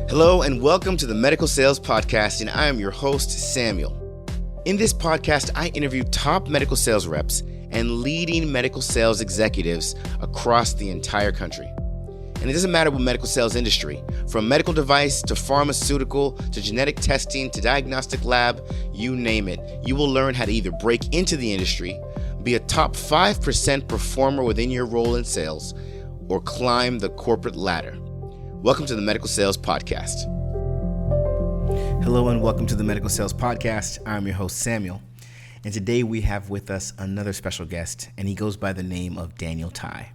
Hello and welcome to the Medical Sales Podcast, and I am your host, Samuel. In this podcast, I interview top medical sales reps and leading medical sales executives across the entire country. And it doesn't matter what medical sales industry, from medical device to pharmaceutical to genetic testing to diagnostic lab, you name it. You will learn how to either break into the industry, be a top 5% performer within your role in sales, or climb the corporate ladder. Welcome to the Medical Sales Podcast. Hello and welcome to the Medical Sales Podcast. I'm your host, Samuel. And today we have with us another special guest, and he goes by the name of Daniel Tighe.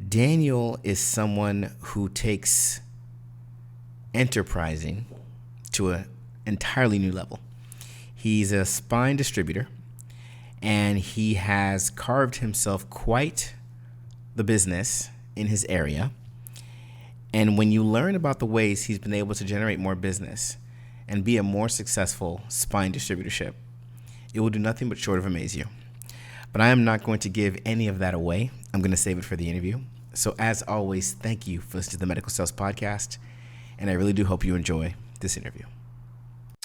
Daniel is someone who takes enterprising to an entirely new level. He's a spine distributor, and he has carved himself quite the business in his area. And when you learn about the ways he's been able to generate more business and be a more successful spine distributorship, it will do nothing but short of amaze you. But I am not going to give any of that away. I'm going to save it for the interview. So as always, thank you for listening to the Medical Sales Podcast, and I really do hope you enjoy this interview.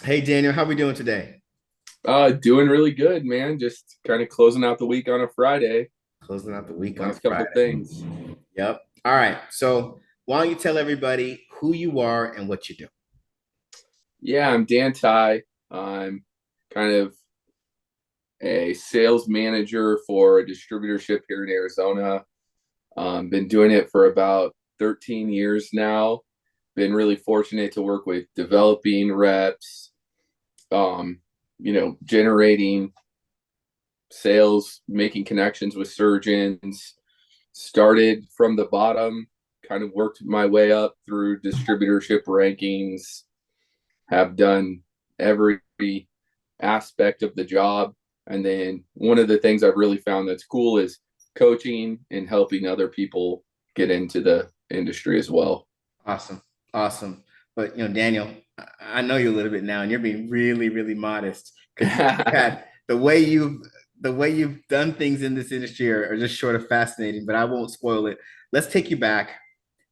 Hey, Daniel, how are we doing today? Doing really good, man. Just kind of closing out the week on a Friday. Closing out the week on Last Friday. couple things. Yep. All right. So why don't you tell everybody who you are and what you do? Yeah, I'm Dan Tighe. I'm kind of a sales manager for a distributorship here in Arizona. Been doing it for about 13 years now. Been really fortunate to work with developing reps, generating sales, making connections with surgeons. Started from the bottom, kind of worked my way up through distributorship rankings, have done every aspect of the job. And then one of the things I've really found that's cool is coaching and helping other people get into the industry as well. Awesome. But, Daniel, I know you a little bit now, and you're being really, really modest. The way you've done things in this industry are just short of fascinating, but I won't spoil it. Let's take you back.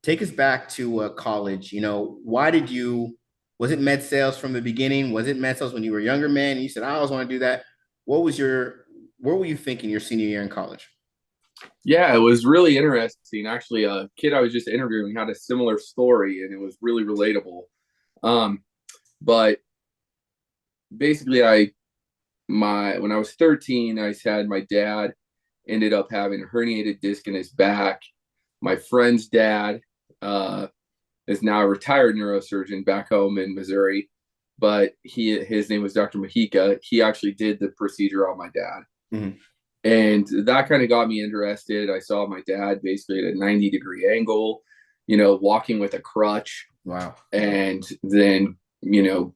Take us back to college. Was it med sales from the beginning? Was it med sales when you were a younger man and you said, I always want to do that? What were you thinking your senior year in college? Yeah, it was really interesting. Actually, a kid I was just interviewing had a similar story, and it was really relatable. But basically, when I was 13, I had my dad ended up having a herniated disc in his back. My friend's dad is now a retired neurosurgeon back home in Missouri, but his name was Dr. Mahika. He actually did the procedure on my dad. Mm-hmm. And that kind of got me interested. I saw my dad basically at a 90-degree angle, walking with a crutch. Wow. And then,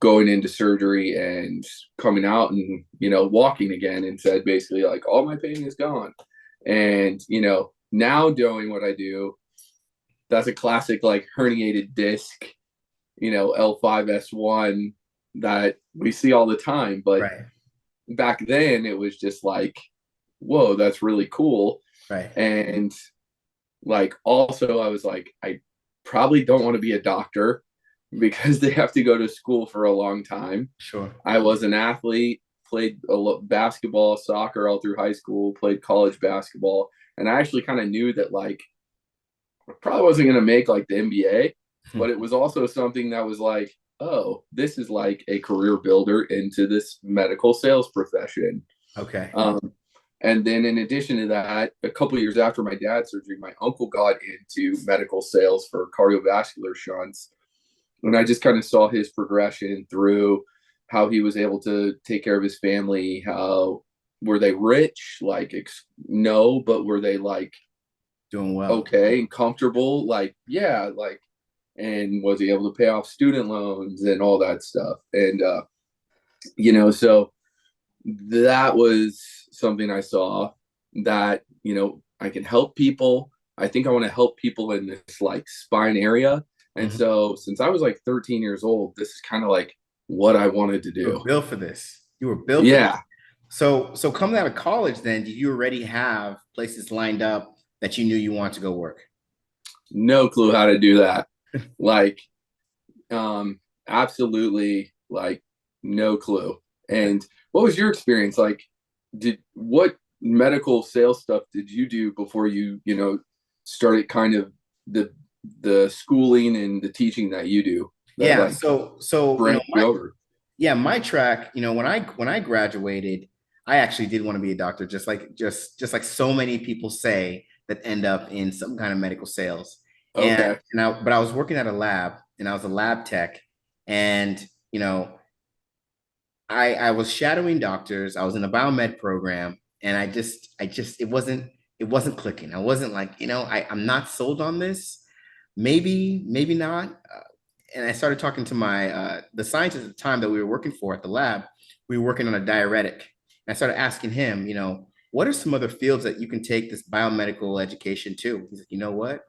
going into surgery and coming out and, walking again, and said basically like, all my pain is gone. And, now doing what I do, that's a classic like herniated disc, L5S1 that we see all the time. But right. Back then it was just like, whoa, that's really cool. Right. And like, also I was like, I probably don't want to be a doctor because they have to go to school for a long time. Sure. I was an athlete, played basketball, soccer all through high school, played college basketball. And I actually kind of knew that like, I probably wasn't going to make like the NBA, but it was also something that was like, oh, this is like a career builder into this medical sales profession. Okay. And then in addition to that, a couple of years after my dad's surgery, my uncle got into medical sales for cardiovascular shunts. And I just kind of saw his progression through how he was able to take care of his family. How were they rich? Like, no, but were they like doing well? Okay. And comfortable? Like, yeah, like, and was he able to pay off student loans and all that stuff? And, so that was something I saw that, I can help people. I think I want to help people in this like spine area. And so since I was like 13 years old, this is kind of like what I wanted to do. You were built for this. For this. So coming out of college, then, did you already have places lined up that you knew you wanted to go work? No clue how to do that. Like, Absolutely, like no clue. And what was your experience like? What medical sales stuff did you do before you started kind of the the schooling and the teaching that you do that Yeah. like So branched you over? my track, when I graduated, I actually did want to be a doctor, just like so many people say that end up in some kind of medical sales. Okay. But I was working at a lab, and I was a lab tech, and you know, I was shadowing doctors. I was in a biomed program, and it wasn't clicking. I wasn't like, I'm not sold on this. Maybe not. And I started talking to my the scientist at the time that we were working for at the lab. We were working on a diuretic. And I started asking him, what are some other fields that you can take this biomedical education to? He's like, you know what?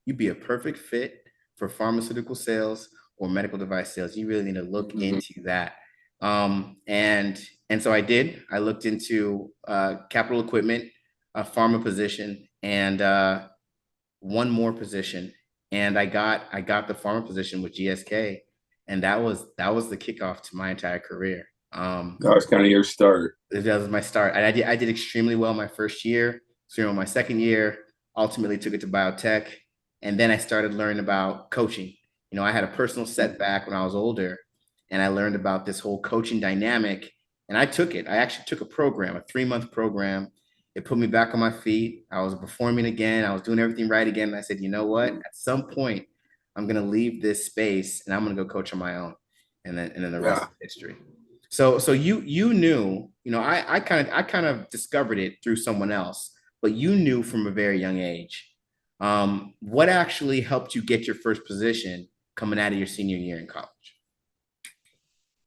You'd be a perfect fit for pharmaceutical sales or medical device sales. You really need to look Mhm. into that. And so I did. I looked into capital equipment, a pharma position, and one more position, and I got the pharma position with GSK, and that was the kickoff to my entire career. That was kind of your start. That was my start. I did extremely well my first year. So my second year, ultimately took it to biotech, and then I started learning about coaching. I had a personal setback when I was older, and I learned about this whole coaching dynamic, and I took it. I actually took a program, a 3-month program. It put me back on my feet. I was performing again. I was doing everything right again. And I said, you know what? At some point, I'm gonna leave this space and I'm gonna go coach on my own. And then the rest Yeah. is history. So you knew, I kind of discovered it through someone else, but you knew from a very young age. What actually helped you get your first position coming out of your senior year in college?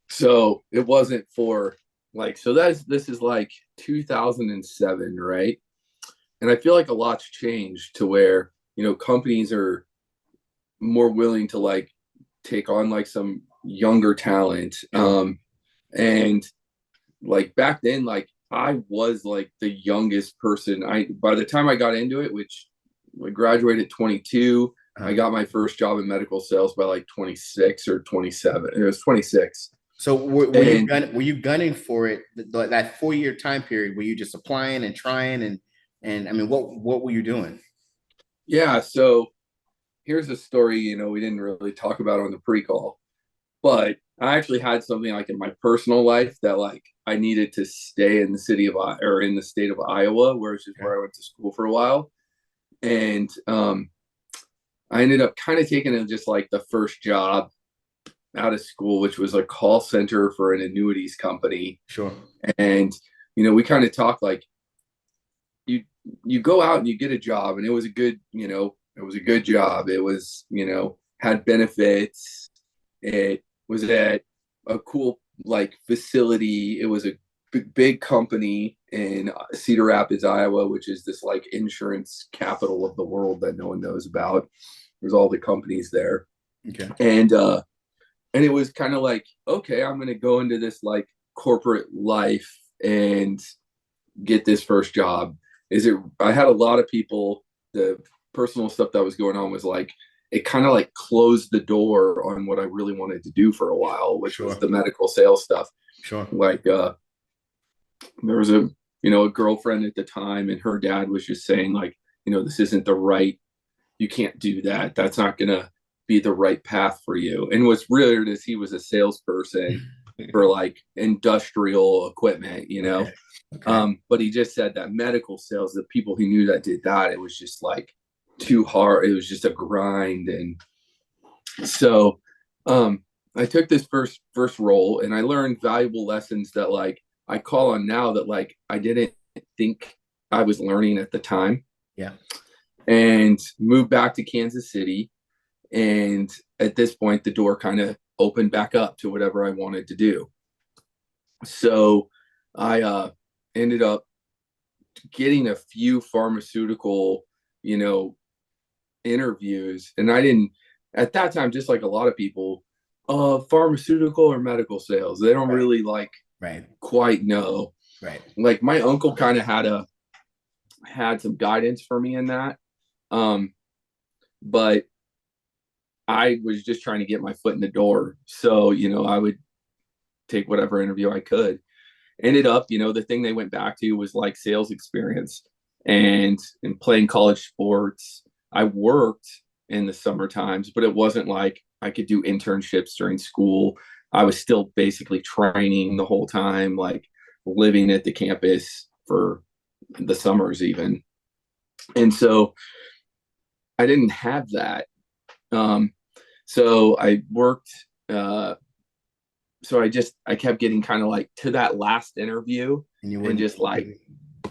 So it wasn't for like so that's this is like 2007, right? And I feel like a lot's changed to where companies are more willing to like take on like some younger talent. Sure. And like back then, like I was like the youngest person. I by the time I got into it, which I graduated at 22, I Uh-huh. got my first job in medical sales by like 26 or 27. It was 26. So And were you gunning for it that 4 year time period? Were you just applying and trying and I mean what were you doing? yeah, so here's a story, we didn't really talk about on the pre-call, but I actually had something like in my personal life that like I needed to stay in the city of or in the state of Iowa, which is Okay. where I went to school for a while. And I ended up kind of taking it just like the first job out of school, which was a call center for an annuities company. Sure. And we kind of talked like you you go out and you get a job, and it was a good it was a good job. It was had benefits. It was at a cool like facility. It was a big company in Cedar Rapids, Iowa, which is this like insurance capital of the world that no one knows about. There's all the companies there. Okay. And it was kind of like, okay, I'm going to go into this like corporate life and get this first job. I had a lot of people, the personal stuff that was going on was like, it kind of like closed the door on what I really wanted to do for a while, which was Sure. the medical sales stuff. Sure. Like, there was a girlfriend at the time, and her dad was just saying like, this isn't the right, you can't do that. That's not going to be the right path for you. And what's weird is he was a salesperson for like industrial equipment. Okay. Okay. But he just said that medical sales, the people he knew that did that, it was just like too hard. It was just a grind. And so I took this first role, and I learned valuable lessons that like I call on now that like I didn't think I was learning at the time, Yeah. and moved back to Kansas City. And at this point, the door kind of opened back up to whatever I wanted to do. So I ended up getting a few pharmaceutical, you know, interviews. And I didn't, at that time, just like a lot of people, pharmaceutical or medical sales, they don't Right. really like Right. quite know. Right. Like my uncle kind of had some guidance for me in that. Um, but I was just trying to get my foot in the door. So, I would take whatever interview I could. Ended up, the thing they went back to was like sales experience and playing college sports. I worked in the summer times, but it wasn't like I could do internships during school. I was still basically training the whole time, like living at the campus for the summers even. And so I didn't have that. Um, so I worked, so I kept getting kind of like to that last interview And you and wouldn't. just like Yeah,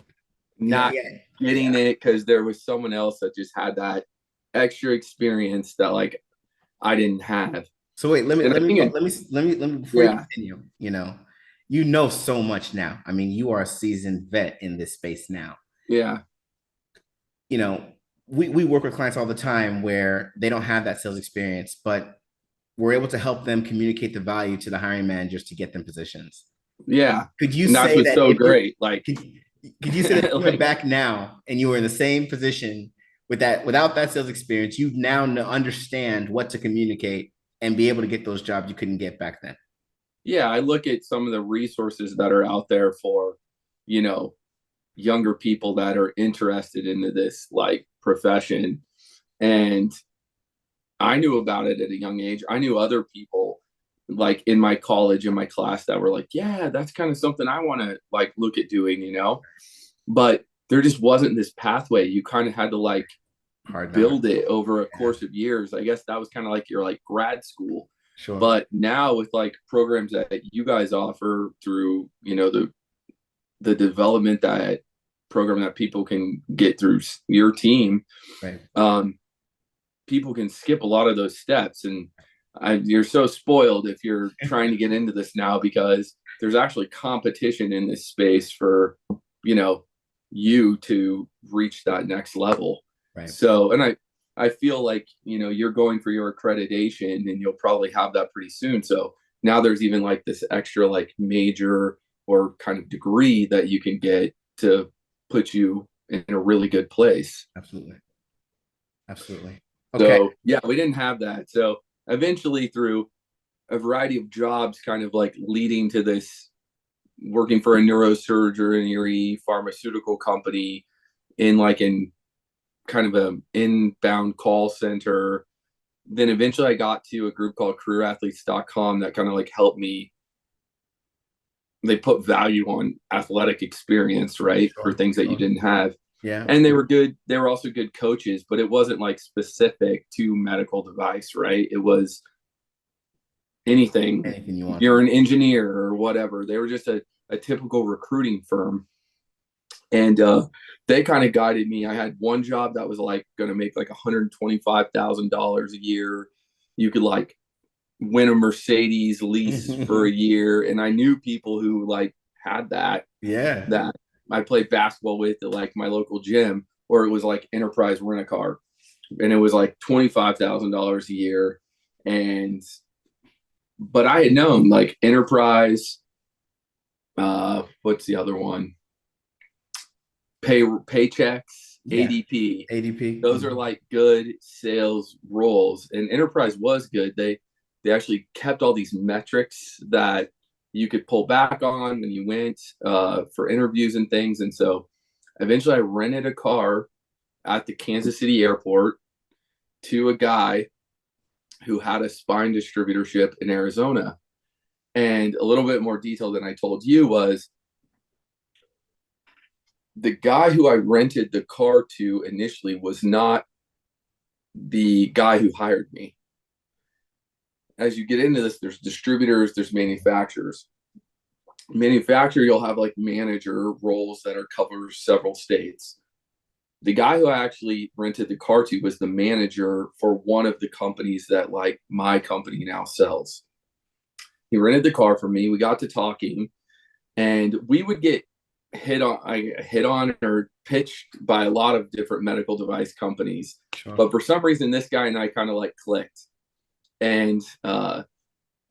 not yeah, getting yeah. it because there was someone else that just had that extra experience that like I didn't have. So wait, let me And let I me think it, before you yeah, continue, you know so much now. I mean, you are a seasoned vet in this space now. yeah, You know, we work with clients all the time where they don't have that sales experience, but we're able to help them communicate the value to the hiring managers to get them positions. yeah. Could you And that's say what's that so if you great. Like, could, could you say that if you went like, back now and you were in the same position with that without that sales experience, you now understand what to communicate and be able to get those jobs you couldn't get back then? yeah, I look at some of the resources that are out there for, you know, younger people that are interested into this like profession. And I knew about it at a young age. I knew other people like in my college, in my class that were like, yeah, that's kind of something I want to like look at doing. But there just wasn't this pathway. You kind of had to like Hard build knocks. it over a Yeah, course of years. I guess that was kind of like your like grad school. sure. But now with like programs that you guys offer through, the development that program that people can get through your team, Right. um, people can skip a lot of those steps. And you're so spoiled if you're trying to get into this now because there's actually competition in this space for, you know, you to reach that next level. Right. So, and I feel like, you're going for your accreditation and you'll probably have that pretty soon. So now there's even like this extra like major or kind of degree that you can get to put you in a really good place. Absolutely. Absolutely. Okay. So yeah, we didn't have that. So eventually, through a variety of jobs, kind of like leading to this working for a neurosurgery pharmaceutical company in kind of a inbound call center. Then eventually I got to a group called careerathletes.com that kind of like helped me. They put value on athletic experience, right? For Sure. things that you Sure. didn't have. Yeah. And they were good. They were also good coaches, but it wasn't like specific to medical device, right? It was anything. Anything you want You're from an engineer or whatever. They were just a typical recruiting firm. And they kind of guided me. I had one job that was like going to make like $125,000 a year. You could like win a Mercedes lease for a them. year. And I knew people who like had Yeah. that I played basketball with at like my local gym, or it was like Enterprise Rent a Car, and it was like $25,000 a year. And but I had known like Enterprise, what's the other one? Paychecks, Yeah. ADP. ADP. Those are like good sales roles, and Enterprise was good. They actually kept all these metrics that you could pull back on when you went for interviews and things. And so eventually I rented a car at the Kansas City airport to a guy who had a spine distributorship in Arizona. And a little bit more detail than I told you was the guy who I rented the car to initially was not the guy who hired me. As you get into this, there's distributors, there's manufacturers. Manufacturer, you'll have like manager roles that are cover several states. The guy who I actually rented the car to was the manager for one of the companies that like my company now sells. He rented the car for me. We got to talking, and we would get hit on or pitched by a lot of different medical device companies. Sure. But for some reason, this guy and I kind of like clicked. And I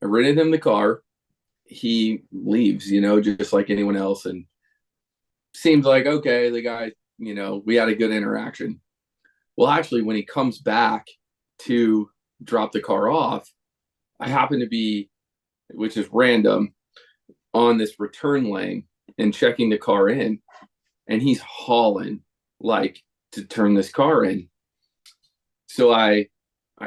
rented him the car. He leaves, just like anyone else. And seems like, okay, the guy, we had a good interaction. Well, actually, when he comes back to drop the car off, I happen to be, which is random, on this return lane and checking the car in, and he's hauling like to turn this car in. So I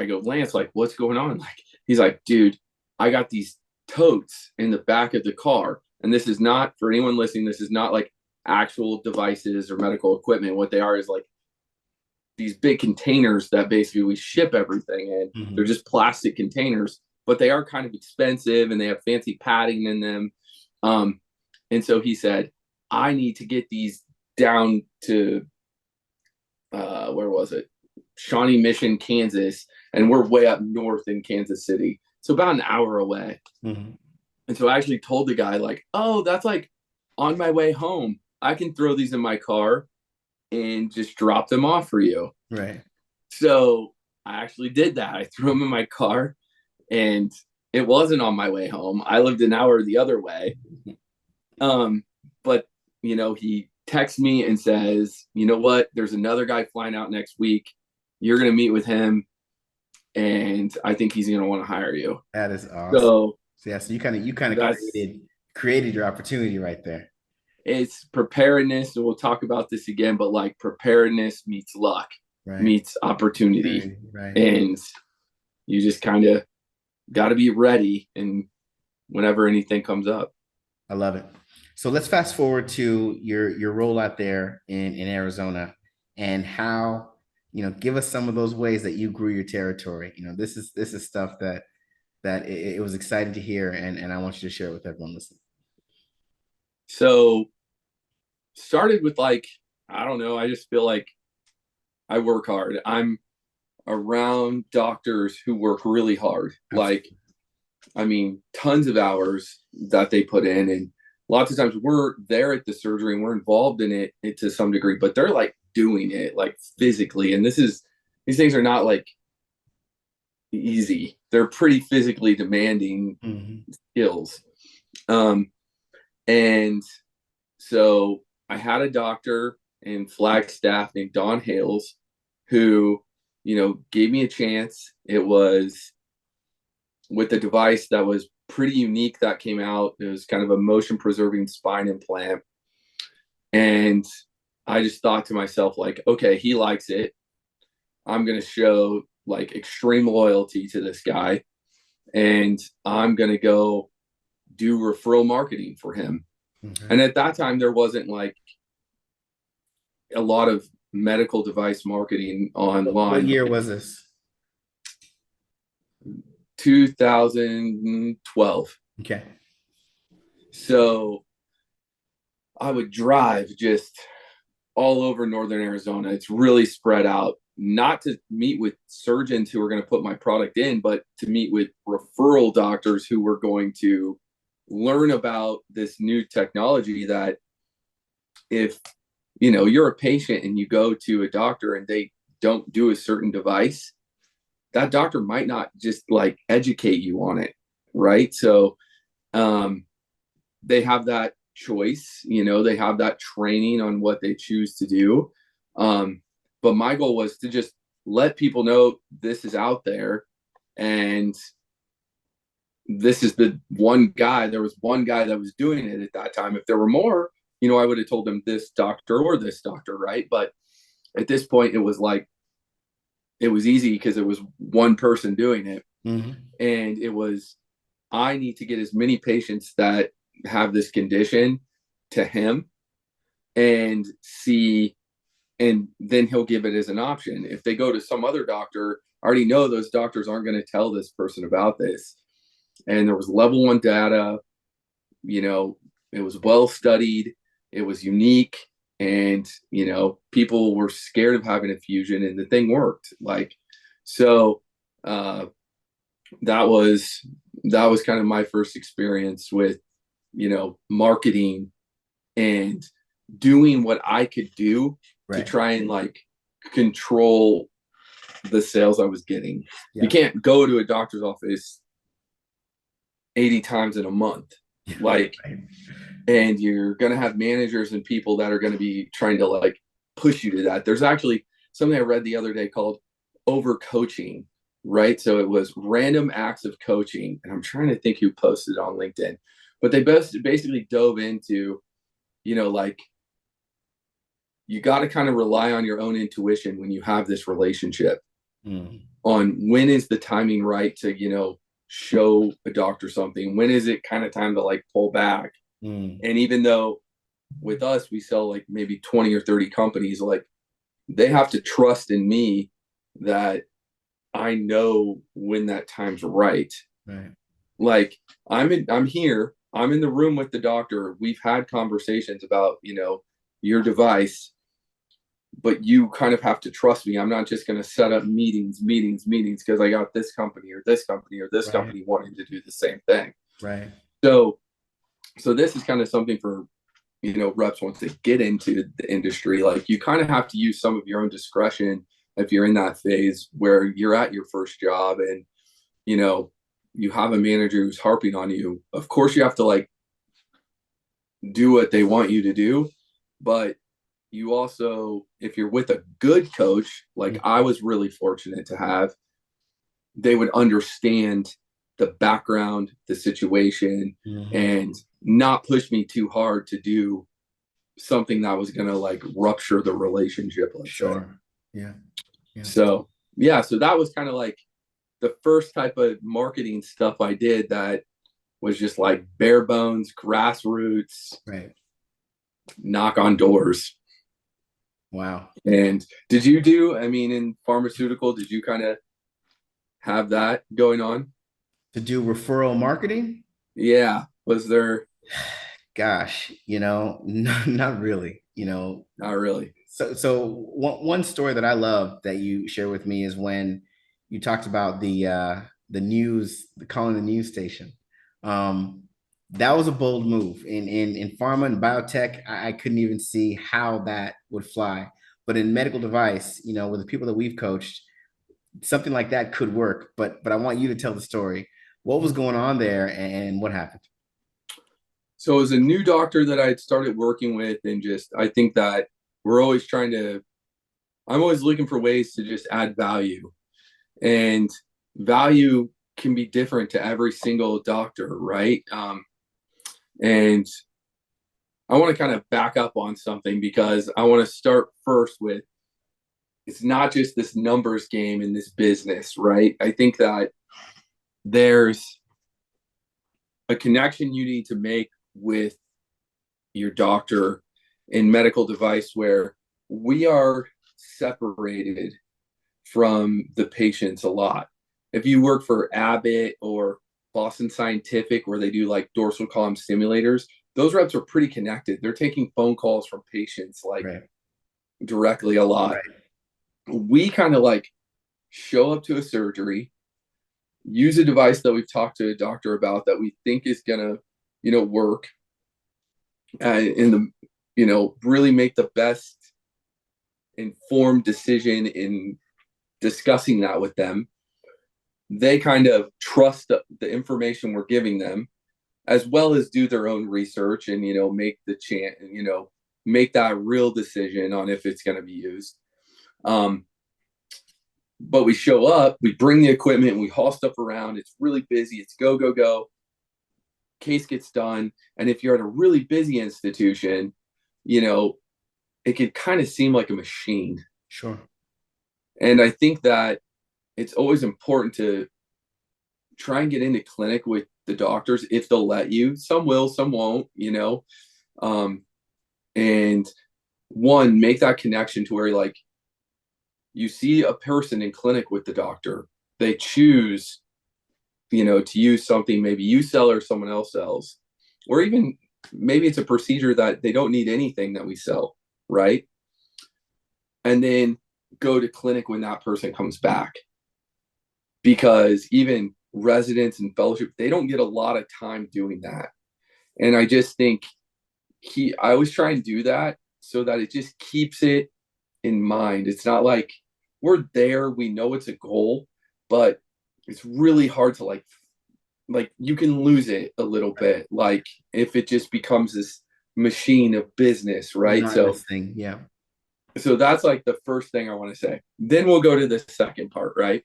go, Lance, like, what's going on? Like, he's like, dude, I got these totes in the back of the car. And this is not, for anyone listening, this is not like actual devices or medical equipment. What they are is like these big containers that basically we ship everything in. Mm-hmm. They're just plastic containers, but they are kind of expensive and they have fancy padding in them. And so he said, I need to get these down to, where was it? Shawnee Mission, Kansas, and we're way up north in Kansas City, so about an hour away. Mm-hmm. And so I actually told the guy, like, oh, that's like on my way home. I can throw these in my car and just drop them off for you. Right. So I actually did that. I threw them in my car, and it wasn't on my way home. I lived an hour the other way. But he texts me and says, you know what? There's another guy flying out next week. You're going to meet with him, and I think he's going to want to hire you. That is awesome. So yeah, so you kind of created your opportunity right there. It's preparedness, and we'll talk about this again, but like preparedness meets luck, right, meets opportunity. Right. And you just kind of got to be ready, and whenever anything comes up. I love it. So let's fast forward to your role out there in Arizona, and how, give us some of those ways that you grew your territory. This is stuff that it was exciting to hear, and I want you to share it with everyone listening. So started with, like, I don't know, I just feel like I work hard. I'm around doctors who work really hard. Absolutely. Like, I mean, tons of hours that they put in, and lots of times we're there at the surgery and we're involved in it to some degree, but they're like doing it like physically. And these things are not like easy. They're pretty physically demanding skills. And so I had a doctor in Flagstaff named Don Hales who, gave me a chance. It was with a device that was pretty unique that came out. It was kind of a motion preserving spine implant. And I just thought to myself, like, okay, he likes it. I'm going to show like extreme loyalty to this guy, and I'm going to go do referral marketing for him. Mm-hmm. And at that time, there wasn't like a lot of medical device marketing online. What year was this? 2012. Okay. So I would drive just all over northern Arizona. It's really spread out, not to meet with surgeons who are going to put my product in, but to meet with referral doctors who were going to learn about this new technology that if, you're a patient and you go to a doctor and they don't do a certain device, that doctor might not just like educate you on it. Right. So they have that choice, they have that training on what they choose to do. But my goal was to just let people know this is out there, and this is the one guy. There was one guy that was doing it at that time. If there were more, I would have told them this doctor or this doctor. Right. But at this point, it was like, it was easy because it was one person doing it. Mm-hmm. And it was, I need to get as many patients that have this condition to him and see, and then he'll give it as an option. If they go to some other doctor, I already know those doctors aren't going to tell this person about this. And there was level 1 data, it was well studied, it was unique. And, people were scared of having a fusion, and the thing worked. Like, so that was kind of my first experience with, marketing and doing what I could do to try and like control the sales I was getting. Yeah. You can't go to a doctor's office 80 times in a month. Like, and you're going to have managers and people that are going to be trying to like push you to that. There's actually something I read the other day called overcoaching, right? So it was random acts of coaching. And I'm trying to think who posted it on LinkedIn, but they both basically dove into, like you got to kind of rely on your own intuition when you have this relationship on when is the timing right to, show a doctor something. When is it kind of time to like pull back? And even though with us, we sell like maybe 20 or 30 companies, like they have to trust in me that I know when that time's right. Right. Like I'm here, I'm in the room with the doctor. We've had conversations about, your device, but you kind of have to trust me. I'm not just going to set up meetings because I got this company or this company or this company wanting to do the same thing. Right. So this is kind of something for, reps once they get into the industry. Like you kind of have to use some of your own discretion if you're in that phase where you're at your first job and, you have a manager who's harping on you. Of course, you have to like do what they want you to do, but you also, if you're with a good coach, like I was really fortunate to have, they would understand the background, the situation, and not push me too hard to do something that was going to like rupture the relationship. Sure. Yeah. So that was kind of like the first type of marketing stuff I did that was just like bare bones, grassroots, Right. knock on doors. Wow. And did you do, I mean, in pharmaceutical, did you kind of have that going on? To do referral marketing? Yeah. Was there? Gosh, not really, Not really. So one story that I love that you share with me is when you talked about the news, calling the news station. That was a bold move. In pharma and biotech, I couldn't even see how that would fly. But in medical device, with the people that we've coached, something like that could work. But I want you to tell the story. What was going on there and what happened? So as a new doctor that I had started working with, and just I think that we're always I'm always looking for ways to just add value. And value can be different to every single doctor, right? And I want to kind of back up on something because I want to start first with it's not just this numbers game in this business, right? I think that there's a connection you need to make with your doctor in medical device where we are separated from the patients a lot. If you work for Abbott or Boston Scientific, where they do like dorsal column stimulators, those reps are pretty connected. They're taking phone calls from patients like directly a lot. We kind of like show up to a surgery, use a device that we've talked to a doctor about that we think is going to, work in the, really make the best informed decision in discussing that with them. They kind of trust the information we're giving them, as well as do their own research and, make the make that real decision on if it's going to be used. But we show up, we bring the equipment, we haul stuff around. It's really busy. It's go, go, go. Case gets done. And if you're at a really busy institution, it could kind of seem like a machine. Sure. And I think that it's always important to try and get into clinic with the doctors if they'll let you. Some will, some won't, and one, make that connection to where like you see a person in clinic with the doctor, they choose, to use something maybe you sell or someone else sells, or even maybe it's a procedure that they don't need anything that we sell, right? And then go to clinic when that person comes back. Because even residents and fellowship, they don't get a lot of time doing that. And I just think I always try and do that so that it just keeps it in mind. It's not like we're there, we know it's a goal, but it's really hard to like you can lose it a little bit. Like if it just becomes this machine of business, right? So that's like the first thing I want to say. Then we'll go to the second part, right?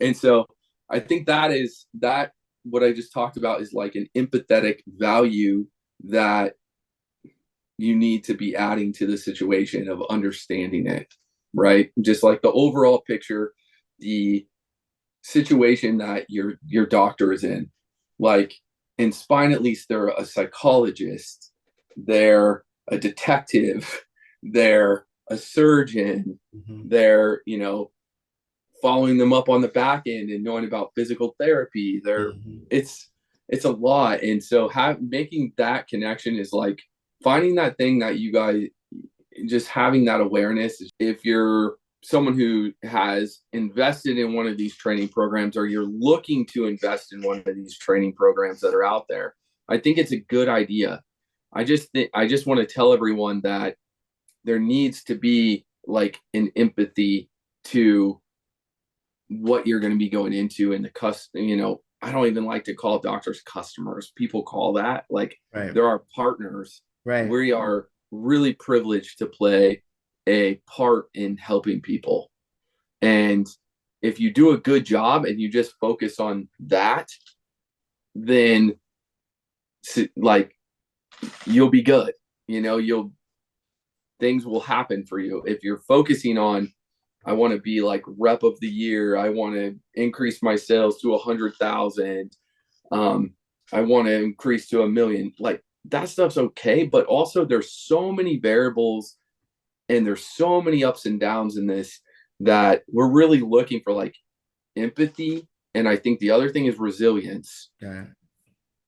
And so I think that what I just talked about is like an empathetic value that you need to be adding to the situation of understanding it, right? Just like the overall picture, the situation that your doctor is in. Like in spine, at least they're a psychologist, they're a detective, they're a surgeon, they're, following them up on the back end and knowing about physical therapy. It's a lot. And so making that connection is like finding that thing that you guys, just having that awareness. If you're someone who has invested in one of these training programs, or you're looking to invest in one of these training programs that are out there, I think it's a good idea. I just want to tell everyone that there needs to be like an empathy to what you're going to be going into, and I don't even like to call doctors customers. People call that like they're our partners. Right. We are really privileged to play a part in helping people. And if you do a good job and you just focus on that, then like you'll be good. Things will happen for you. If you're focusing on, I want to be like rep of the year, I want to increase my sales to 100,000, I want to increase to 1 million, like that stuff's okay. But also there's so many variables and there's so many ups and downs in this that we're really looking for like empathy. And I think the other thing is resilience. Yeah.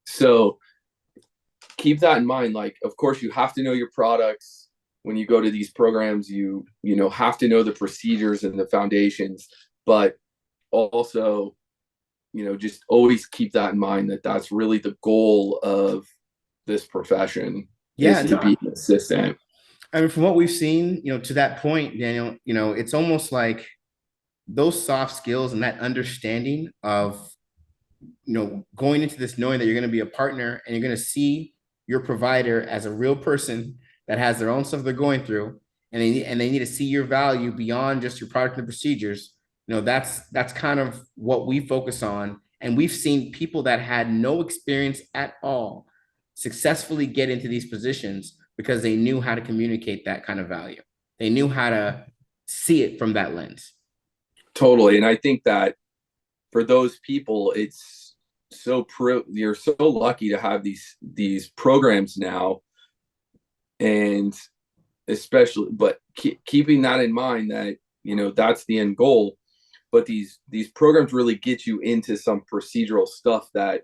So keep that in mind. Like, of course, you have to know your products. When you go to these programs, you have to know the procedures and the foundations, but also, just always keep that in mind, that that's really the goal of this profession, is to be an assistant. I mean, from what we've seen, to that point, Daniel, it's almost like those soft skills and that understanding of, going into this knowing that you're going to be a partner and you're going to see your provider as a real person that has their own stuff they're going through, and they need to see your value beyond just your product and procedures. That's kind of what we focus on. And we've seen people that had no experience at all successfully get into these positions because they knew how to communicate that kind of value. They knew how to see it from that lens. Totally. And I think that for those people, it's you're so lucky to have these programs now. And especially, but keeping that in mind, that, that's the end goal. But these programs really get you into some procedural stuff that,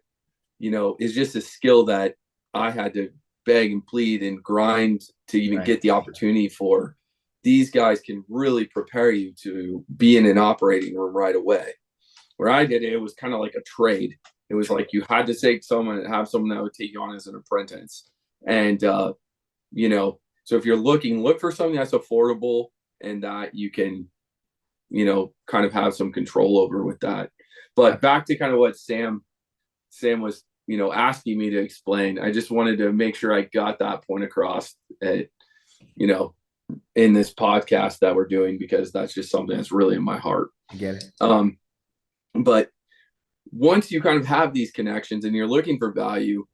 is just a skill that I had to beg and plead and grind to even get the opportunity for. These guys can really prepare you to be in an operating room right away. Where I did it, it was kind of like a trade. It was like you had to have someone that would take you on as an apprentice. And, so if you're look for something that's affordable and that you can, kind of have some control over with that. But back to kind of what Sam was, asking me to explain. I just wanted to make sure I got that point across at, in this podcast that we're doing, because that's just something that's really in my heart. I get it. But once you kind of have these connections and you're looking for value,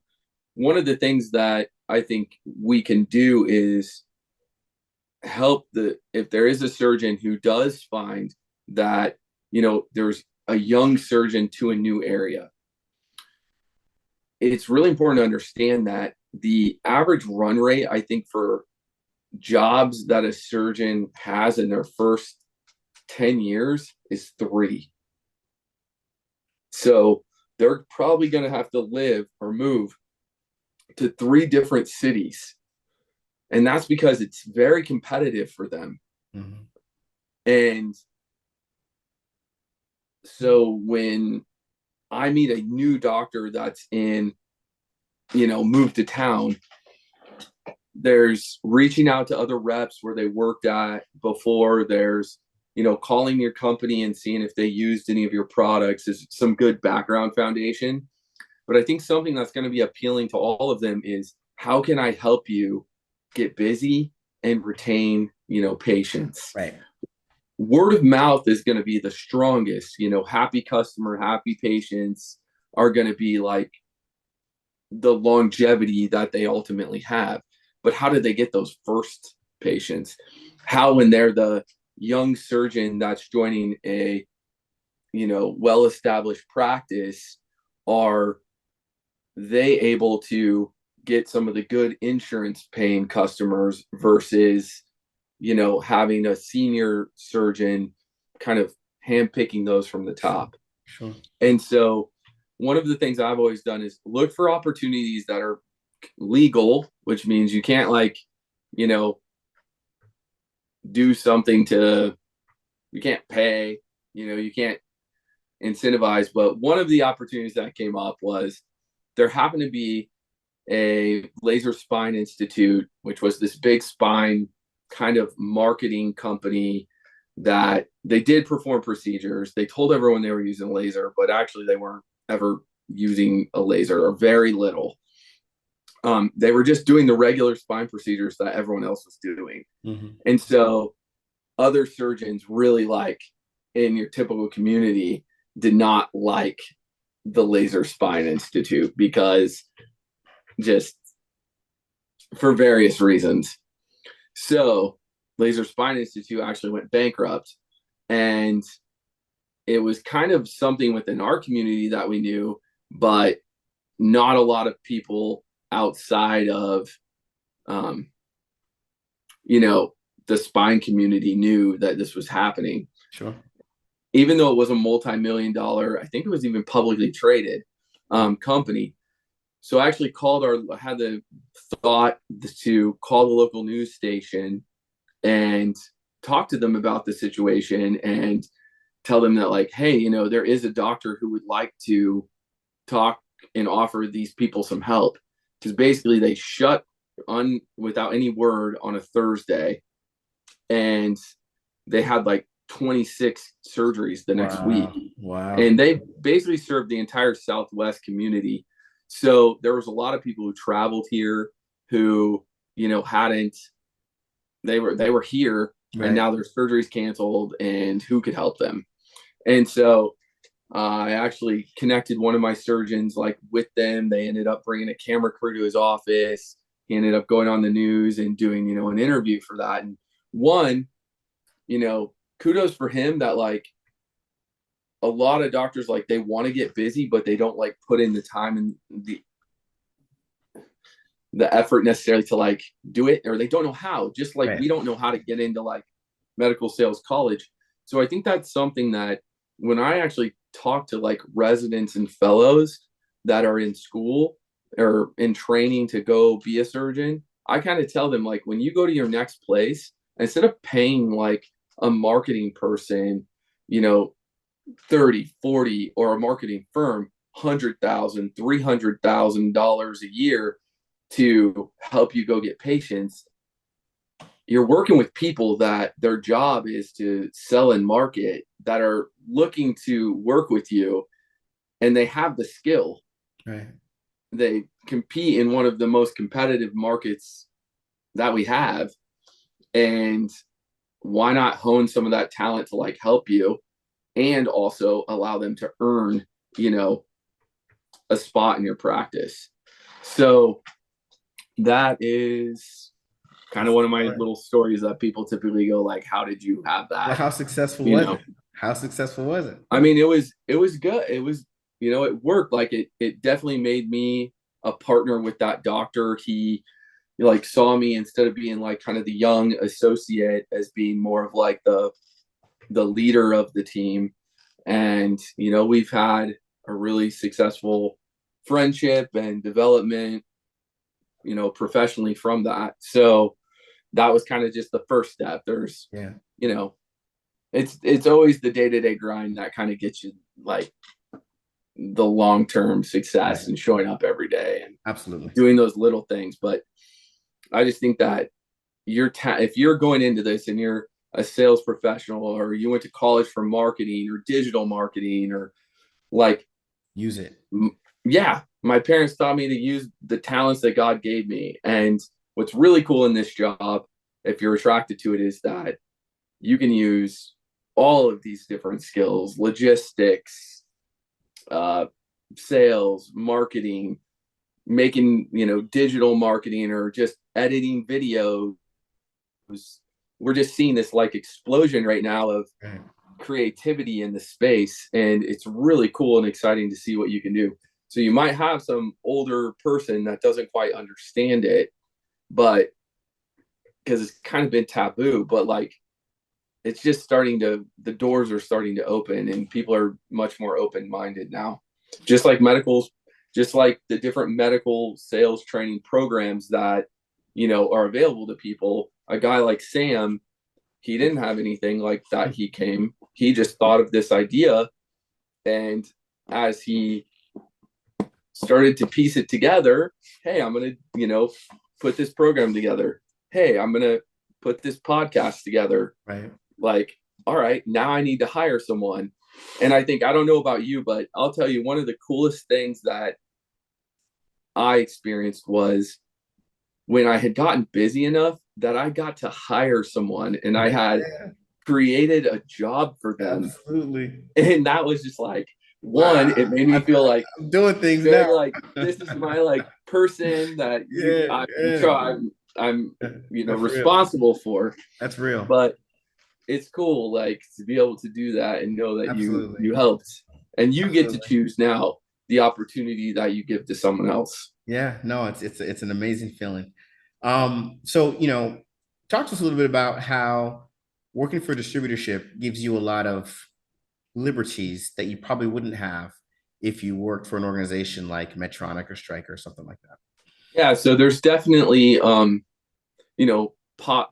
one of the things that I think we can do is help if there is a surgeon who does find that, there's a young surgeon to a new area. It's really important to understand that the average run rate, I think, for jobs that a surgeon has in their first 10 years is 3. So they're probably going to have to live or move to 3 different cities. And that's because it's very competitive for them. Mm-hmm. And so when I meet a new doctor that's moved to town, there's reaching out to other reps where they worked at before. There's, calling your company and seeing if they used any of your products is some good background foundation. But I think something that's going to be appealing to all of them is, how can I help you get busy and retain, patients? Right. word of mouth is going to be the strongest. Happy customer, happy patients are going to be like the longevity that they ultimately have. But how do they get those first patients? How, when they're the young surgeon that's joining a well-established practice, are they able to get some of the good insurance paying customers versus having a senior surgeon kind of handpicking those from the top? Sure. And so one of the things I've always done is look for opportunities that are legal, which means you can't do something you can't pay, you can't incentivize. But one of the opportunities that came up was there happened to be a Laser Spine Institute, which was this big spine kind of marketing company that they did perform procedures. They told everyone they were using laser, but actually they weren't ever using a laser, or very little. They were just doing the regular spine procedures that everyone else was doing. Mm-hmm. And so other surgeons really, in your typical community, did not like the Laser Spine Institute because just for various reasons. So Laser Spine Institute actually went bankrupt, and it was kind of something within our community that we knew, but not a lot of people outside of, the spine community knew that this was happening. Sure. Even though it was a multi-million-dollar, I think it was even publicly traded company. So I actually had the thought to call the local news station and talk to them about the situation and tell them that, hey, there is a doctor who would like to talk and offer these people some help. Because basically they shut without any word on a Thursday, and they had 26 surgeries the next week. Wow. And they basically served the entire Southwest community. So there was a lot of people who traveled here who, they were here, right, and now their surgery's canceled, and who could help them? And so I actually connected one of my surgeons with them. They ended up bringing a camera crew to his office. He ended up going on the news and doing, an interview for that. And one, kudos for him that a lot of doctors, they want to get busy, but they don't put in the time and the effort necessarily to do it, or they don't know how, just right. We don't know how to get into medical sales college. So I think that's something that when I actually talk to residents and fellows that are in school or in training to go be a surgeon, I kind of tell them when you go to your next place, instead of paying a marketing person, 30, 40, or a marketing firm $100,000, $300,000 a year to help you go get patients, you're working with people that their job is to sell and market, that are looking to work with you, and they have the skill. Right. They compete in one of the most competitive markets that we have. And why not hone some of that talent to help you, and also allow them to earn, a spot in your practice? So that is kind of one of my little stories that people typically go how did you have that? Well, how successful was it? How successful was it? I mean, it was good. It was, it worked. It definitely made me a partner with that doctor. He saw me, instead of being kind of the young associate, as being more of the leader of the team. And, we've had a really successful friendship and development, professionally from that. So that was kind of just the first step. There's, it's always the day-to-day grind that kind of gets you the long-term success, right, and showing up every day and absolutely doing those little things. But I just think that if you're going into this and you're a sales professional, or you went to college for marketing or digital marketing, or use it. Yeah. My parents taught me to use the talents that God gave me. And what's really cool in this job, if you're attracted to it, is that you can use all of these different skills, logistics, uh, sales, marketing, making, digital marketing, or just editing videos. We're just seeing this like explosion right now of creativity in the space, and it's really cool and exciting to see what you can do. So you might have some older person that doesn't quite understand it, but because it's kind of been taboo, but like it's just the doors are starting to open, and people are much more open-minded now. Just like medicals, just like the different medical sales training programs that, are available to people. A guy like Sam, he didn't have anything like that. He just thought of this idea. And as he started to piece it together, hey, I'm going to, put this program together. Hey, I'm going to put this podcast together. Right. Like, all right, now I need to hire someone. And I think, I don't know about you, but I'll tell you, one of the coolest things that I experienced was when I had gotten busy enough that I got to hire someone, and I had created a job for them. Absolutely. And that was just like, one, it made me feel like I'm doing things very now. like, this is my like person that I'm responsible for. That's real. But it's cool, like, to be able to do that and know that Absolutely. you helped, and you get to Absolutely. choose now the opportunity that you give to someone else. Yeah, no, it's an amazing feeling. So talk to us a little bit about how working for a distributorship gives you a lot of liberties that you probably wouldn't have if you worked for an organization like Medtronic or Stryker or something like that. Yeah, so there's definitely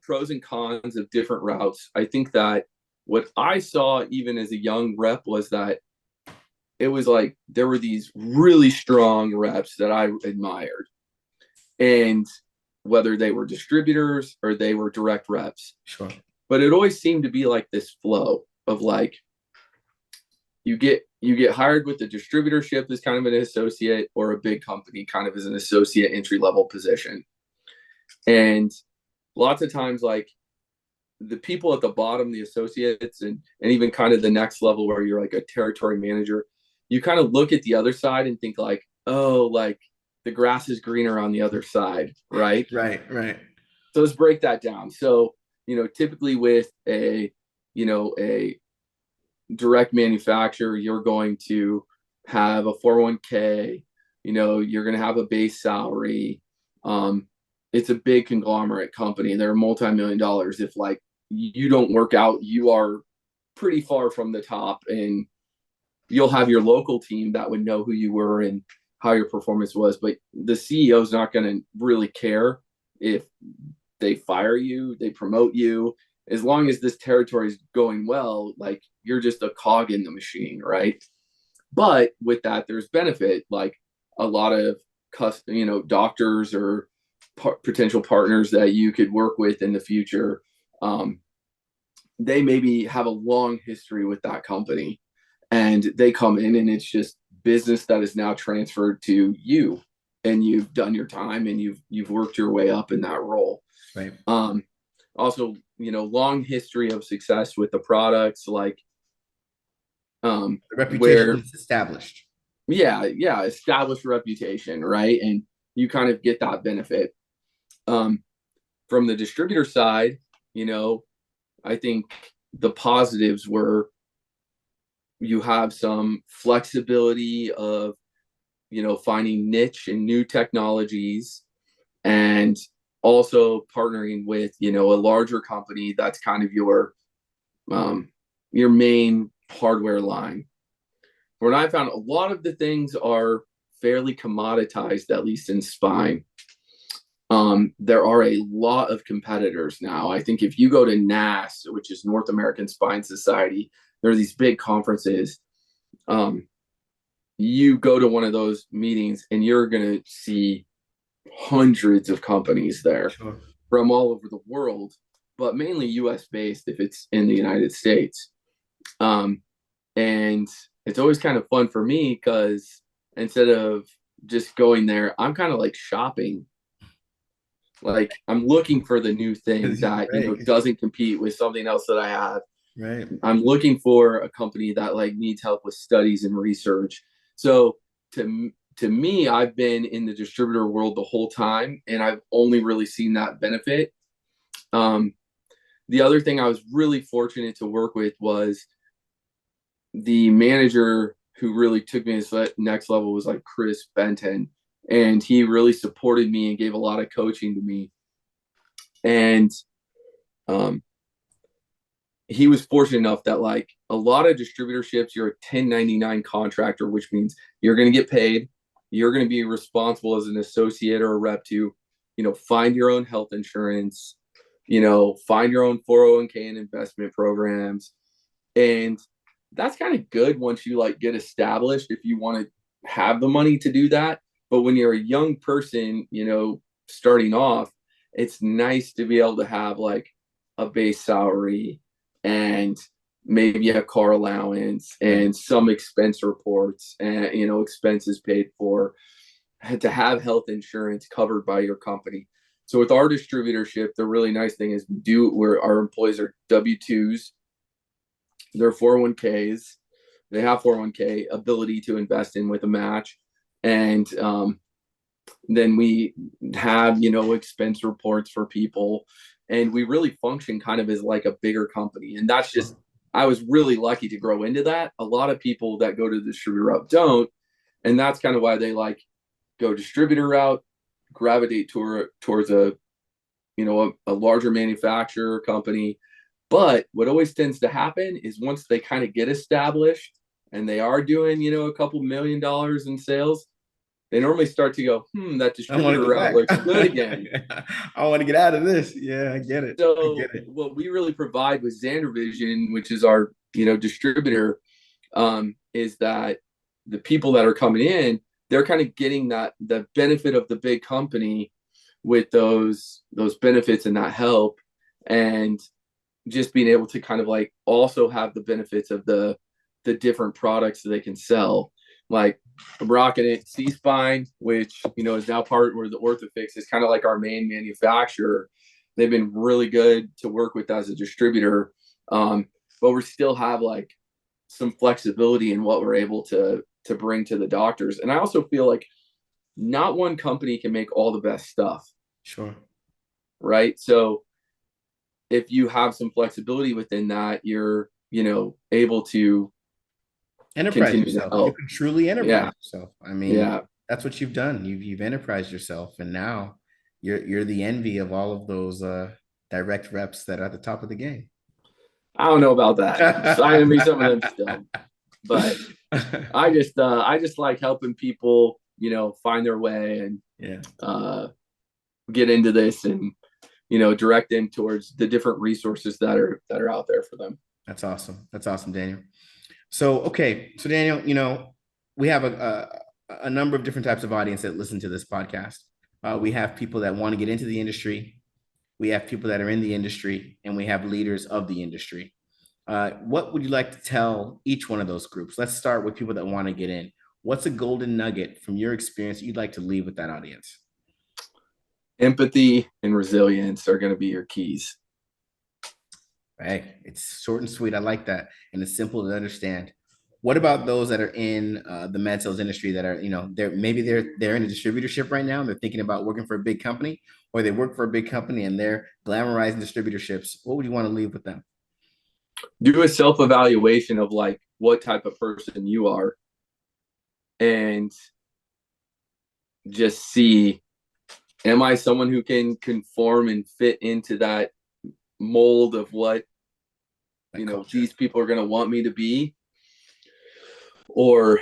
pros and cons of different routes. I think that what I saw even as a young rep was that it was like there were these really strong reps that I admired, and whether they were distributors or they were direct reps. Sure. But it always seemed to be like this flow of like, you get hired with the distributorship as kind of an associate, or a big company kind of as an associate entry level position. And lots of times, like, the people at the bottom, the associates, and even kind of the next level where you're like a territory manager, you kind of look at the other side and think like, oh, like the grass is greener on the other side, right? Right. So let's break that down. So, typically with a direct manufacturer, you're going to have a 401k, you're going to have a base salary. It's a big conglomerate company. They're multi-million dollars. If like you don't work out, you are pretty far from the top, and you'll have your local team that would know who you were and how your performance was. But the CEO is not going to really care if they fire you, they promote you. As long as this territory is going well, like, you're just a cog in the machine, right? But with that, there's benefit, like a lot of doctors or potential partners that you could work with in the future. They maybe have a long history with that company, and they come in, and it's just business that is now transferred to you, and you've done your time, and you've worked your way up in that role. Right. Also, long history of success with the products, like the reputation is established. Yeah, established reputation, right? And you kind of get that benefit. From the distributor side, I think the positives were you have some flexibility of, finding niche and new technologies, and also partnering with, a larger company that's kind of your main hardware line. When I found a lot of the things are fairly commoditized, at least in spine. There are a lot of competitors now. I think if you go to NASS, which is North American Spine Society, there are these big conferences. You go to one of those meetings and you're going to see hundreds of companies there. Sure. From all over the world, but mainly US based if it's in the United States. And it's always kind of fun for me because instead of just going there, I'm kind of like shopping. Like, I'm looking for the new thing that doesn't compete with something else that I have. Right. I'm looking for a company that like needs help with studies and research. So to me, I've been in the distributor world the whole time, and I've only really seen that benefit. Um, the other thing I was really fortunate to work with was the manager who really took me to the next level was like Chris Benton, and he really supported me and gave a lot of coaching to me. And um, he was fortunate enough that like a lot of distributorships, you're a 1099 contractor, which means you're going to get paid. You're going to be responsible as an associate or a rep to, find your own health insurance, find your own 401k and investment programs. And that's kind of good once you like get established if you want to have the money to do that. But when you're a young person, starting off, it's nice to be able to have like a base salary and maybe a car allowance Right. and some expense reports and expenses paid for, to have health insurance covered by your company. So with our distributorship, the really nice thing is where our employees are W-2s, their 401ks, they have 401k ability to invest in with a match, and then we have expense reports for people, and we really function kind of as like a bigger company. And that's just, I was really lucky to grow into that. A lot of people that go to the distributor route don't, and that's kind of why they like go distributor route, gravitate towards a larger manufacturer company. But what always tends to happen is once they kind of get established and they are doing a couple $1 million in sales, they normally start to go, that I want to distributor go route back. looks good again. I want to get out of this. Yeah, I get it. I So get it. what we really provide with Xander Vision, which is our distributor, is that the people that are coming in, they're kind of getting that the benefit of the big company with those benefits and that help, and just being able to kind of like also have the benefits of the different products that they can sell. Like I'm rocking it C-Spine, which is now part where the Orthofix is kind of like our main manufacturer. They've been really good to work with as a distributor, but we still have like some flexibility in what we're able to bring to the doctors. And I also feel like not one company can make all the best stuff, Sure. right? So if you have some flexibility within that, you're able to Enterprise continue to yourself. You help. can truly enterprise Yeah, yourself. I mean, yeah. that's what you've done. You've enterprised yourself, and now you're the envy of all of those direct reps that are at the top of the game. I don't know about that. I envy some of them still, but I just like helping people, find their way and Yeah, get into this, and direct them towards the different resources that are out there for them. that's awesome. That's awesome, Daniel. So, okay. So, Daniel, we have a number of different types of audience that listen to this podcast. We have people that want to get into the industry. We have people that are in the industry, and we have leaders of the industry. What would you like to tell each one of those groups? Let's start with people that want to get in. What's a golden nugget from your experience that you'd like to leave with that audience? Empathy and resilience are going to be your keys. Hey, it's short and sweet. I like that. And it's simple to understand. What about those that are in the med sales industry that are, they're in a distributorship right now and they're thinking about working for a big company, or they work for a big company and they're glamorizing distributorships. What would you want to leave with them? Do a self-evaluation of like what type of person you are, and just see, am I someone who can conform and fit into that mold of what these people are going to want me to be, or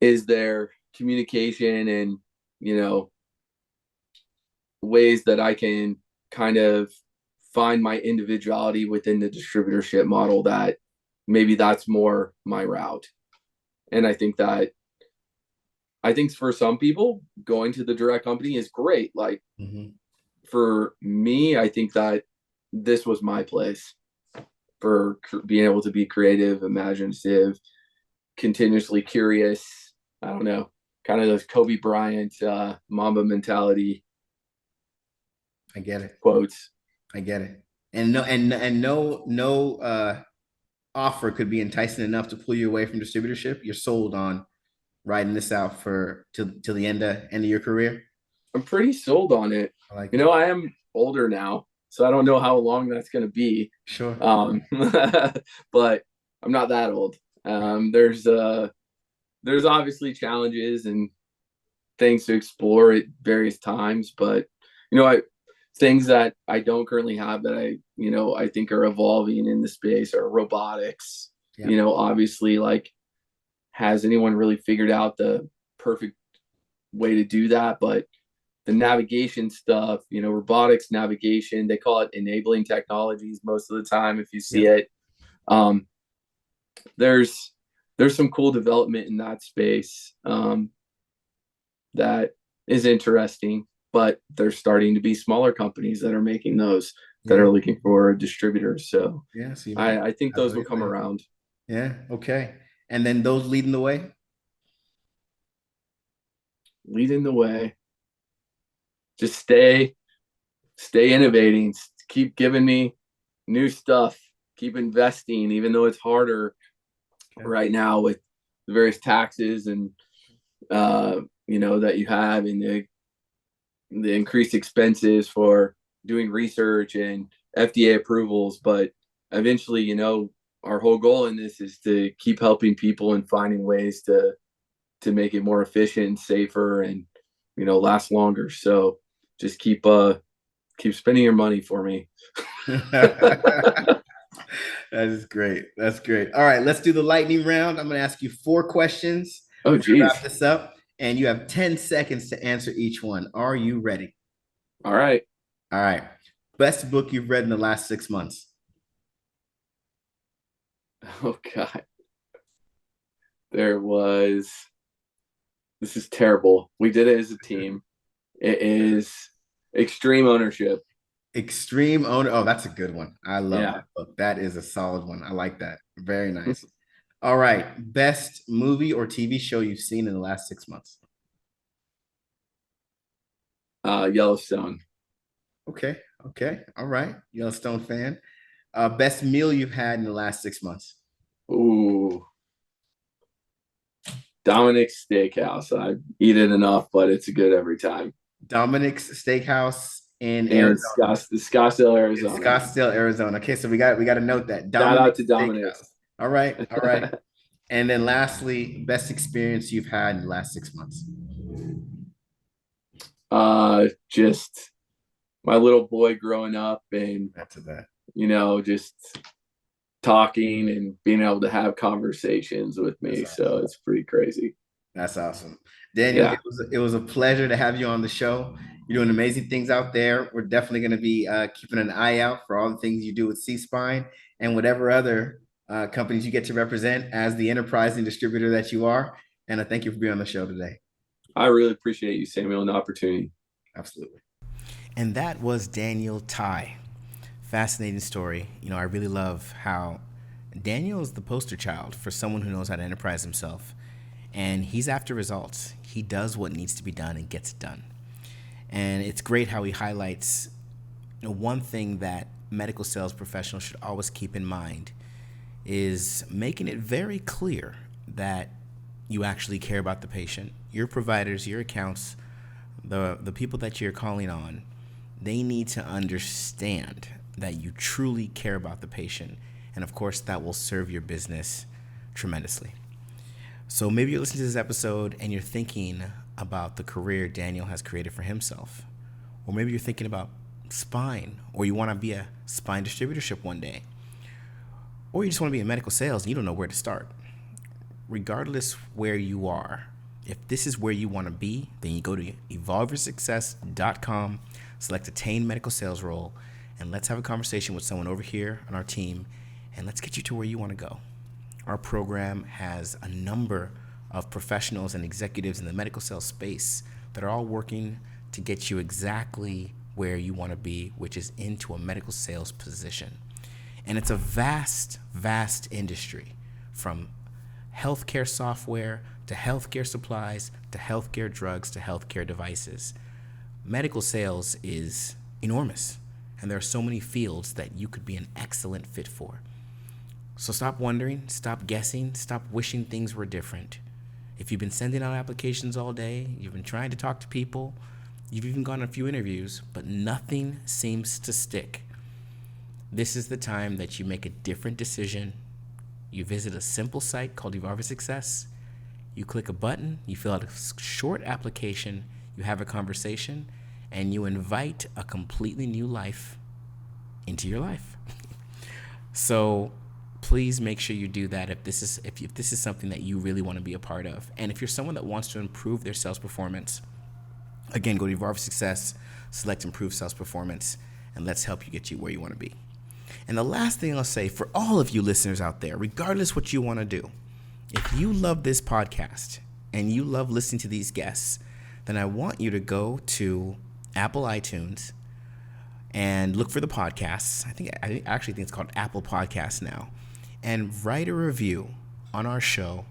is there communication and ways that I can kind of find my individuality within the distributorship model, that maybe that's more my route. And I think for some people going to the direct company is great. Like Mhm. for me, I think that this was my place for being able to be creative, imaginative, continuously curious. I don't know, kind of those Kobe Bryant Mamba mentality I get it. quotes. I get it. And no, offer could be enticing enough to pull you away from distributorship, you're sold on riding this out for till the end of your career. I'm pretty sold on it. I like You that. know, I am older now, so I don't know how long that's going to be. Sure. But I'm not that old. There's obviously challenges and things to explore at various times, but I things that I don't currently have that I think are evolving in the space are robotics. Yeah. Obviously, like, has anyone really figured out the perfect way to do that? But the navigation stuff, robotics navigation, they call it enabling technologies most of the time if you see Yeah. it. Um, there's there's some cool development in that space that is interesting, but there's starting to be smaller companies that are making those that Yeah. are looking for distributors. So Yeah. So you might I think have those the will right come way. around. Yeah. Okay. And then those leading the way. Leading the way. Just stay innovating. Keep giving me new stuff. Keep investing, even though it's harder Okay. right now with the various taxes and that you have, and the increased expenses for doing research and FDA approvals. But eventually, our whole goal in this is to keep helping people and finding ways to make it more efficient and safer and last longer. So just keep spending your money for me. That is great. That's great. All right, let's do the lightning round. I'm going to ask you 4 questions. Oh, We're going to geez. wrap this up, and you have 10 seconds to answer each one. Are you ready? All right. All right. Best book you've read in the last 6 months? Oh, God. There was, this is terrible. We did it as a team. It is Extreme Ownership. Extreme Owner. Oh, that's a good one. I love Yeah. that book. That is a solid one. I like that. Very nice. All right. Best movie or TV show you've seen in the last 6 months? Yellowstone. Okay. Okay. All right. Yellowstone fan. Best meal you've had in the last 6 months? Ooh. Dominic's Steakhouse. I eat it enough, but it's good every time. Dominic's Steakhouse in And Arizona. Scottsdale, In Arizona. Scottsdale, Arizona. Okay, so we got to note that Shout out Dominic's to Dominic's. Steakhouse. All right, all right. And then lastly, best experience you've had in the last 6 months. Just my little boy growing up and, That's a bet. just talking and being able to have conversations with That's me. So awesome. it's pretty crazy. That's awesome. Daniel, Yeah. it was a pleasure to have you on the show. You're doing amazing things out there. We're definitely going to be keeping an eye out for all the things you do with C-Spine and whatever other companies you get to represent as the enterprising distributor that you are. And I thank you for being on the show today. I really appreciate you, Samuel, and the opportunity. Absolutely. And that was Daniel Tighe. Fascinating story. I really love how Daniel is the poster child for someone who knows how to enterprise himself. And he's after results. He does what needs to be done and gets it done. And it's great how he highlights one thing that medical sales professionals should always keep in mind is making it very clear that you actually care about the patient. Your providers, your accounts, the people that you're calling on, they need to understand that you truly care about the patient. And of course, that will serve your business tremendously. So maybe you're listening to this episode and you're thinking about the career Daniel has created for himself. Or maybe you're thinking about spine, or you want to be a spine distributorship one day. Or you just want to be in medical sales and you don't know where to start. Regardless where you are, if this is where you want to be, then you go to evolveyoursuccess.com, select Attain Medical Sales Role, and let's have a conversation with someone over here on our team, and let's get you to where you want to go. Our program has a number of professionals and executives in the medical sales space that are all working to get you exactly where you want to be, which is into a medical sales position. And it's a vast, vast industry, from healthcare software to healthcare supplies to healthcare drugs to healthcare devices. Medical sales is enormous, and there are so many fields that you could be an excellent fit for. So stop wondering, stop guessing, stop wishing things were different. If you've been sending out applications all day, you've been trying to talk to people, you've even gone on a few interviews, but nothing seems to stick. This is the time that you make a different decision. You visit a simple site called Evolve Your Success. You click a button, you fill out a short application, you have a conversation, and you invite a completely new life into your life. So please make sure you do that if this is something that you really want to be a part of. And if you're someone that wants to improve their sales performance, again, go to Evolve Your Success, select Improve Sales Performance, and let's help you get you where you want to be. And the last thing I'll say for all of you listeners out there, regardless what you want to do, if you love this podcast and you love listening to these guests, then I want you to go to Apple iTunes and look for the podcasts. I actually think it's called Apple Podcasts now. And write a review on our show.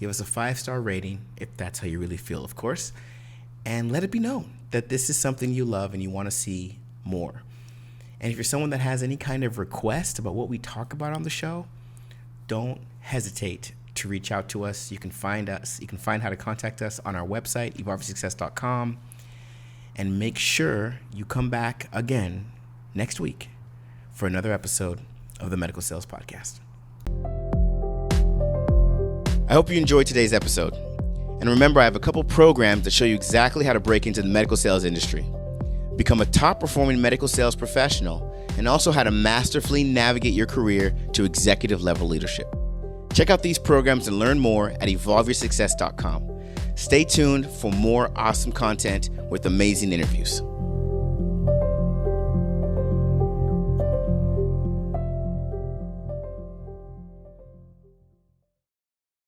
Give us a 5-star rating, if that's how you really feel, of course. And let it be known that this is something you love and you want to see more. And if you're someone that has any kind of request about what we talk about on the show, don't hesitate to reach out to us. You can find us. You can find how to contact us on our website, evolveyoursuccess.com. And make sure you come back again next week for another episode of the Medical Sales Podcast. I hope you enjoyed today's episode. And remember, I have a couple programs that show you exactly how to break into the medical sales industry, become a top-performing medical sales professional, and also how to masterfully navigate your career to executive-level leadership. Check out these programs and learn more at evolveyoursuccess.com. Stay tuned for more awesome content with amazing interviews.